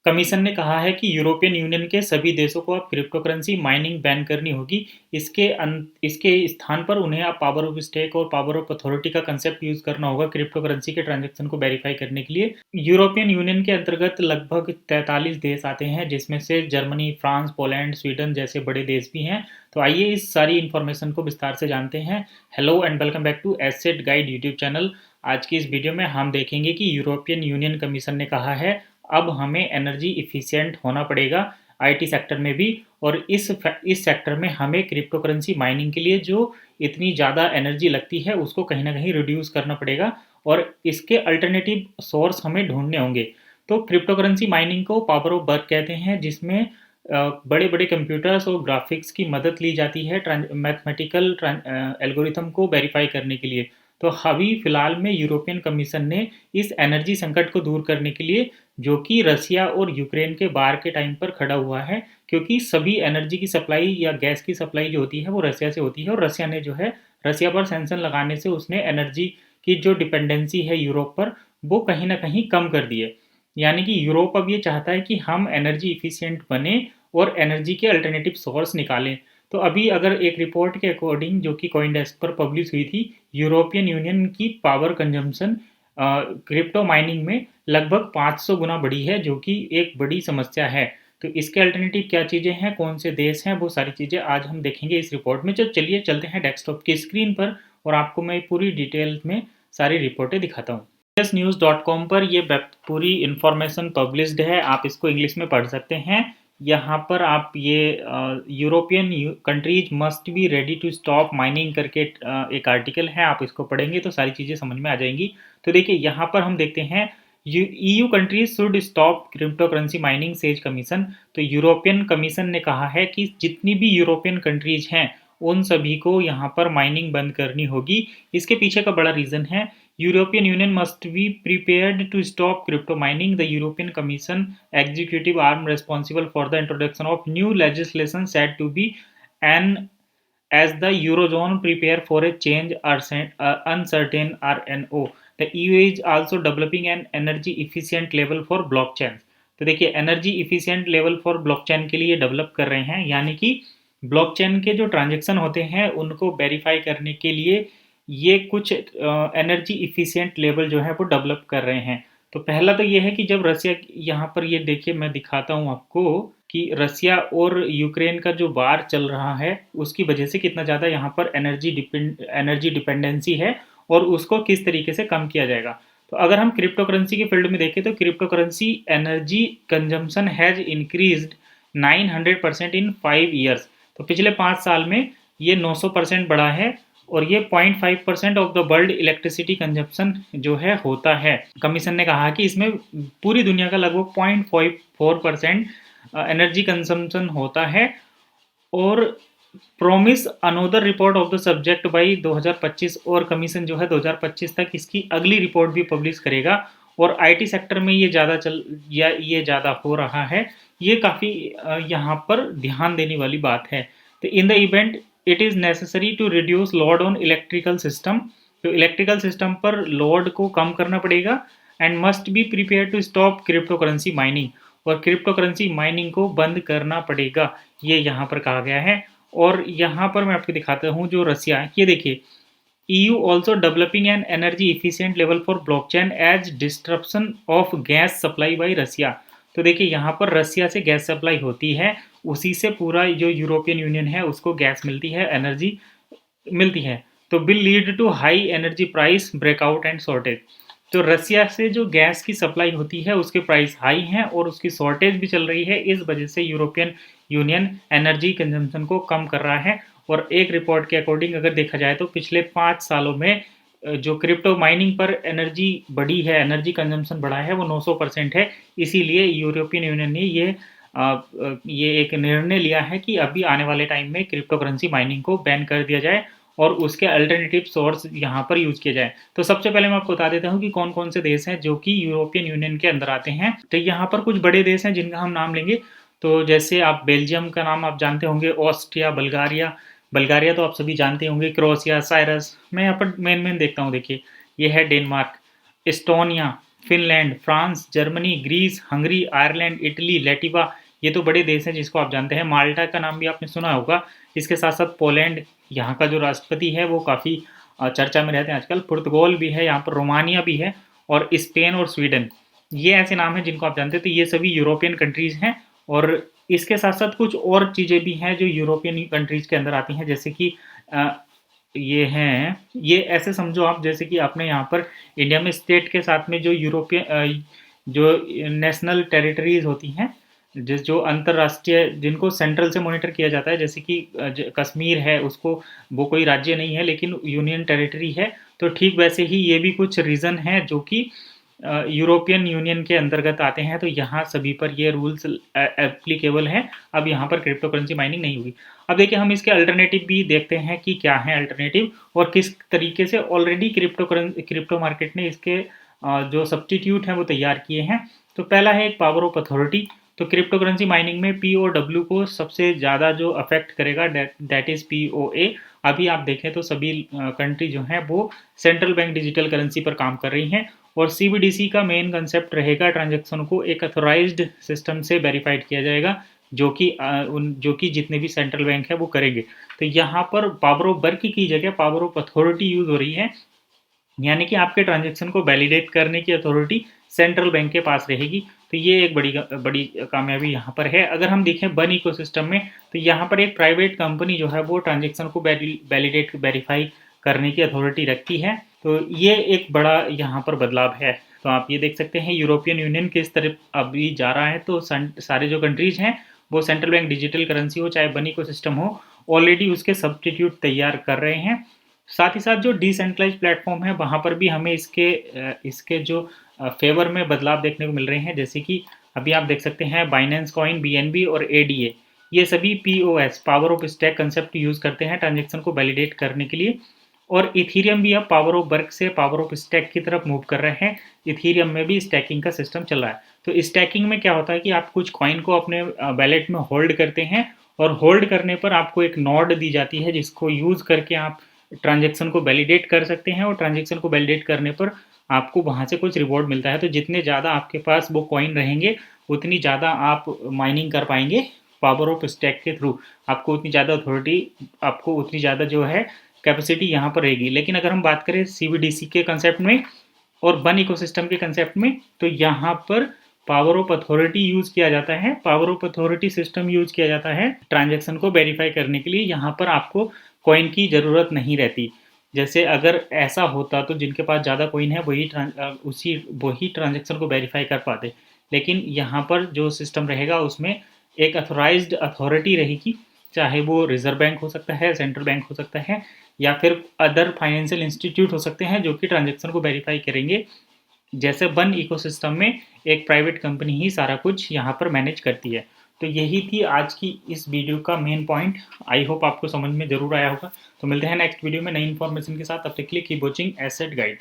Commission ने कहा है कि यूरोपियन यूनियन के सभी देशों को अब क्रिप्टोकरेंसी माइनिंग बैन करनी होगी। इसके स्थान पर उन्हें अब पावर ऑफ स्टेक और पावर ऑफ अथॉरिटी का कंसेप्ट यूज करना होगा क्रिप्टोकरेंसी के ट्रांजैक्शन को वेरीफाई करने के लिए। यूरोपियन यूनियन के अंतर्गत लगभग 43 देश आते हैं, जिसमें से जर्मनी, फ्रांस, पोलैंड, स्वीडन जैसे बड़े देश भी हैं। तो आइए इस सारी इन्फॉर्मेशन को विस्तार से जानते हैं। Hello and welcome back to asset guide YouTube channel. आज की इस वीडियो में हम देखेंगे कि यूरोपियन यूनियन कमीशन ने कहा है अब हमें एनर्जी इफिशिएंट होना पड़ेगा आईटी सेक्टर में भी, और इस सेक्टर में हमें क्रिप्टोकरेंसी माइनिंग के लिए जो इतनी ज़्यादा एनर्जी लगती है उसको कहीं ना कहीं रिड्यूस करना पड़ेगा और इसके अल्टरनेटिव सोर्स हमें ढूंढने होंगे। तो क्रिप्टोकरेंसी माइनिंग को पावर ऑफ वर्क कहते हैं, जिसमें बड़े बड़े कंप्यूटर्स और ग्राफिक्स की मदद ली जाती है मैथमेटिकल एल्गोरिथम को वेरीफाई करने के लिए। तो अभी फिलहाल में यूरोपियन कमीशन ने इस एनर्जी संकट को दूर करने के लिए, जो कि रसिया और यूक्रेन के वार के टाइम पर खड़ा हुआ है, क्योंकि सभी एनर्जी की सप्लाई या गैस की सप्लाई जो होती है वो रसिया से होती है, और रसिया ने जो है रसिया पर सैंक्शन लगाने से उसने एनर्जी की जो डिपेंडेंसी है यूरोप पर वो कहीं ना कहीं कम कर दी है। यानी कि यूरोप अब ये चाहता है कि हम एनर्जी इफिशिएंट बने और एनर्जी के अल्टरनेटिव सोर्स निकालें। तो अभी अगर एक रिपोर्ट के अकॉर्डिंग जो कि कॉइनडेस्क पर पब्लिश हुई थी, यूरोपियन यूनियन की पावर कंजम्पशन क्रिप्टो माइनिंग में लगभग 500 गुना बढ़ी है, जो कि एक बड़ी समस्या है। तो इसके अल्टरनेटिव क्या चीज़ें हैं, कौन से देश हैं, वो सारी चीज़ें आज हम देखेंगे इस रिपोर्ट में। चलिए चलते हैं डेस्कटॉप की स्क्रीन पर और आपको मैं पूरी डिटेल में सारी रिपोर्टें दिखाता हूँ। news.com पर ये पूरी इंफॉर्मेशन पब्लिश्ड है, आप इसको इंग्लिश में पढ़ सकते हैं। यहाँ पर आप ये European countries must be ready to stop mining करके एक आर्टिकल है, आप इसको पढ़ेंगे तो सारी चीज़ें समझ में आ जाएंगी। तो देखिए यहाँ पर हम देखते हैं EU countries should stop crypto currency mining says commission. तो यूरोपियन कमीशन ने कहा है कि जितनी भी यूरोपियन कंट्रीज हैं उन सभी को यहाँ पर माइनिंग बंद करनी होगी। इसके पीछे का बड़ा रीज़न है European Union must be prepared to stop crypto mining. The European Commission executive arm responsible for the introduction of new legislation said to be an as the Eurozone prepare for a change uncertain RNO. The EU is also developing an energy efficient level for blockchain. तो देखिए energy efficient level for blockchain के लिए develop कर रहे हैं, यानी कि blockchain के जो ट्रांजेक्शन होते हैं उनको वेरीफाई करने के लिए ये कुछ एनर्जी इफिशिएंट लेवल जो है वो डेवलप कर रहे हैं। तो पहला तो ये है कि जब रसिया, यहाँ पर ये देखिए मैं दिखाता हूँ आपको कि रसिया और यूक्रेन का जो वार चल रहा है उसकी वजह से कितना ज़्यादा यहाँ पर एनर्जी डिपेंडेंसी है और उसको किस तरीके से कम किया जाएगा। तो अगर हम क्रिप्टो करेंसी के फील्ड में देखें तो crypto currency energy consumption has increased 900% in 5 years. तो पिछले 5 साल में ये 900% बढ़ा है और ये 0.5% of the world electricity consumption जो है होता है। कमीशन ने कहा कि इसमें पूरी दुनिया का लगभग 0.4% एनर्जी कंजम्पशन होता है और promise another report of the subject by 2025, और कमीशन जो है 2025 तक इसकी अगली रिपोर्ट भी पब्लिश करेगा। और आईटी सेक्टर में ये ज़्यादा हो रहा है, ये काफ़ी यहाँ पर ध्यान देने वाली बात है। तो in the event it is necessary to reduce load on electrical system. तो इलेक्ट्रिकल सिस्टम पर लोड को कम करना पड़ेगा and must be prepare to stop crypto currency mining, और क्रिप्टो करेंसी माइनिंग को बंद करना पड़ेगा, ये यहाँ पर कहा गया है। और यहाँ पर मैं आपको दिखाता हूँ जो रसिया है, ये देखिए EU also developing an energy efficient level for blockchain as disruption of gas supply by Russia। तो देखिए यहाँ पर रसिया से गैस सप्लाई होती है, उसी से पूरा जो यूरोपियन यूनियन है उसको गैस मिलती है, एनर्जी मिलती है। तो will lead to high energy price breakout and shortage. तो रसिया से जो गैस की सप्लाई होती है उसके प्राइस हाई हैं और उसकी शॉर्टेज भी चल रही है, इस वजह से यूरोपियन यूनियन एनर्जी कंजम्पशन को कम कर रहा है। और एक रिपोर्ट के अकॉर्डिंग अगर देखा जाए तो पिछले 5 सालों में जो क्रिप्टो माइनिंग पर एनर्जी बढ़ी है, एनर्जी कंजम्पशन बढ़ा है, वो 900% है। इसीलिए यूरोपियन यूनियन ने ये एक निर्णय लिया है कि अभी आने वाले टाइम में क्रिप्टो करेंसी माइनिंग को बैन कर दिया जाए और उसके अल्टरनेटिव सोर्स यहाँ पर यूज किए जाए। तो सबसे पहले मैं आपको बता देता हूँ कि कौन कौन से देश हैं जो कि यूरोपियन यूनियन के अंदर आते हैं। तो यहाँ पर कुछ बड़े देश हैं जिनका हम नाम लेंगे। तो जैसे आप बेल्जियम का नाम आप जानते होंगे, ऑस्ट्रिया, बल्गारिया तो आप सभी जानते होंगे, क्रोएशिया, साइप्रस। मैं यहाँ पर मेन देखता हूँ, देखिए ये है Denmark, Estonia, Finland, France, Germany, Greece, Hungary, Ireland, Italy, Latvia, ये तो बड़े देश हैं जिसको आप जानते हैं। माल्टा का नाम भी आपने सुना होगा। इसके साथ साथ पोलैंड, यहाँ का जो राष्ट्रपति है वो काफ़ी चर्चा में रहते हैं आजकल। पुर्तगाल भी है, यहाँ पर रोमानिया भी है, और स्पेन और स्वीडन, ये ऐसे नाम हैं जिनको आप जानते हैं। तो ये सभी यूरोपियन कंट्रीज़ हैं, और इसके साथ साथ कुछ और चीज़ें भी हैं जो यूरोपियन कंट्रीज़ के अंदर आती हैं, जैसे कि ये हैं, ये ऐसे समझो आप जैसे कि आपने यहाँ पर इंडिया में स्टेट के साथ में जो यूरोपियन जो नेशनल टेरिटरीज होती हैं, जिस जो अंतर्राष्ट्रीय जिनको सेंट्रल से मॉनिटर किया जाता है, जैसे कि कश्मीर है, उसको वो कोई राज्य नहीं है लेकिन यूनियन टेरिटरी है, तो ठीक वैसे ही ये भी कुछ रीजन है जो कि यूरोपियन यूनियन के अंतर्गत आते हैं। तो यहाँ सभी पर ये रूल्स एप्लीकेबल हैं। अब यहाँ पर क्रिप्टो करेंसी माइनिंग नहीं होगी। अब देखिए हम इसके अल्टरनेटिव भी देखते हैं कि क्या है अल्टरनेटिव, और किस तरीके से ऑलरेडी क्रिप्टो मार्केट ने इसके जो सब्सटीट्यूट हैं वो तैयार किए हैं। तो पहला है एक पावर ऑफ अथॉरिटी। तो क्रिप्टो करेंसी माइनिंग में POW को सबसे ज़्यादा जो अफेक्ट करेगा दैट इज़ POA। अभी आप देखें तो सभी कंट्री जो हैं वो सेंट्रल बैंक डिजिटल करेंसी पर काम कर रही हैं, और CBDC का मेन कंसेप्ट रहेगा ट्रांजैक्शन को एक अथोराइज्ड सिस्टम से वेरीफाइड किया जाएगा, जो कि जितने भी सेंट्रल बैंक है वो करेंगे। तो यहाँ पर पावर ऑफ वर्क की जगह पावर ऑफ अथॉरिटी यूज हो रही है, यानी कि आपके ट्रांजैक्शन को वैलिडेट करने की अथॉरिटी सेंट्रल बैंक के पास रहेगी। तो ये एक बड़ी कामयाबी यहाँ पर है। अगर हम देखें बन इकोसिस्टम में, तो यहाँ पर एक प्राइवेट कंपनी जो है वो ट्रांजैक्शन को वैलिडेट वेरीफाई करने की अथॉरिटी रखती है। तो ये एक बड़ा यहाँ पर बदलाव है। तो आप ये देख सकते हैं यूरोपियन यूनियन किस तरफ अभी जा रहा है। तो सारे जो कंट्रीज हैं वो सेंट्रल बैंक डिजिटल करेंसी हो चाहे बन इकोसिस्टम हो, ऑलरेडी उसके सब्सटीट्यूट तैयार कर रहे हैं। साथ ही साथ जो डिसेंट्रलाइज प्लेटफॉर्म है वहाँ पर भी हमें इसके जो फेवर में बदलाव देखने को मिल रहे हैं, जैसे कि अभी आप देख सकते हैं बाइनेंस कॉइन, BNB और ADA, ये सभी POS power of stack concept use करते हैं ट्रांजेक्शन को वैलिडेट करने के लिए। और इथीरियम भी अब पावर ऑफ वर्क से पावर ऑफ स्टैक की तरफ मूव कर रहे हैं। इथीरियम में भी स्टैकिंग का सिस्टम चल रहा है। तो स्टैकिंग में क्या होता है कि आप कुछ कॉइन को अपने वैलेट में होल्ड करते हैं, और होल्ड करने पर आपको एक नोड दी जाती है जिसको यूज़ करके आप ट्रांजेक्शन को वैलिडेट कर सकते हैं, और ट्रांजेक्शन को वैलिडेट करने पर आपको वहाँ से कुछ रिवॉर्ड मिलता है। तो जितने ज़्यादा आपके पास वो कॉइन रहेंगे उतनी ज़्यादा आप माइनिंग कर पाएंगे पावर ऑफ स्टैक के थ्रू। आपको उतनी ज़्यादा अथॉरिटी, आपको उतनी ज़्यादा जो है कैपेसिटी यहाँ पर रहेगी। लेकिन अगर हम बात करें CBDC के कंसेप्ट में और बन इकोसिस्टम के कंसेप्ट में, तो यहाँ पर पावर ऑफ अथॉरिटी यूज़ किया जाता है, power of authority system use किया जाता है ट्रांजैक्शन को वेरीफाई करने के लिए। यहाँ पर आपको कॉइन की ज़रूरत नहीं रहती। जैसे अगर ऐसा होता तो जिनके पास ज़्यादा कॉइन है वही ट्रांजैक्शन को वेरीफाई कर पाते, लेकिन यहाँ पर जो सिस्टम रहेगा उसमें एक अथोराइज्ड अथॉरिटी रहेगी, चाहे वो रिजर्व बैंक हो सकता है, सेंट्रल बैंक हो सकता है, या फिर अदर फाइनेंशियल इंस्टीट्यूट हो सकते हैं जो कि ट्रांजैक्शन को वेरीफाई करेंगे। जैसे बन इकोसिस्टम में एक प्राइवेट कंपनी ही सारा कुछ यहाँ पर मैनेज करती है। तो यही थी आज की इस वीडियो का मेन पॉइंट। आई होप आपको समझ में जरूर आया होगा। तो मिलते हैं नेक्स्ट वीडियो में नई इन्फॉर्मेशन के साथ। तब तक के लिए कीप वॉचिंग एसेट गाइड।